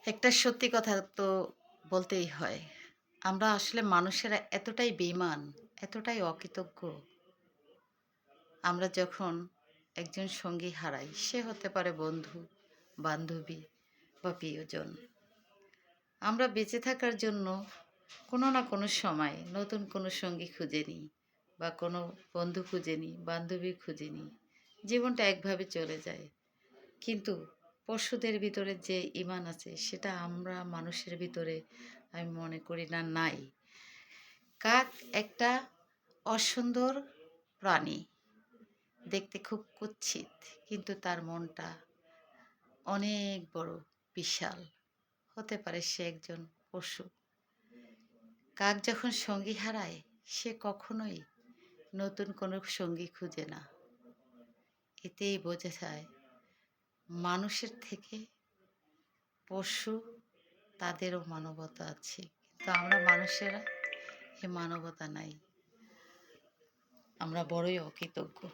একটা সত্যি কথা তো বলতেই হয়। আমরা আসলে মানুষেরা এতটাই বেইমান, এতটাই অকৃতজ্ঞ। আমরা যখন একজন সঙ্গী হারাই, সে হতে পারে বন্ধু, বান্ধবী বা প্রিয়জন। আমরা বেঁচে থাকার জন্য কোনো না কোনো সময় নতুন কোনো সঙ্গী খুঁজে নিই বা কোনো বন্ধু খুঁজে নিই, বান্ধবী খুঁজে নিই। জীবনটা একভাবে চলে যায়। কিন্তু পশুদের ভিতরে যে ঈমান আছে সেটা আমরা মানুষের ভিতরে আমি মনে করি না নাই। কাক একটা অসুন্দর প্রাণী। দেখতে খুব কুৎসিত কিন্তু তার মনটা অনেক বড়, বিশাল। হতে পারে সে একজন পশু। কাক যখন সঙ্গী হারায় সে কখনোই নতুন কোনো সঙ্গী খুঁজে না। এতেই বোঝা যায় মানুষের থেকে পশু তাদেরও মানবতা আছে। কিন্তু আমরা মানুষেরা এ মানবতা নাই। আমরা বড়ই অকৃতজ্ঞ।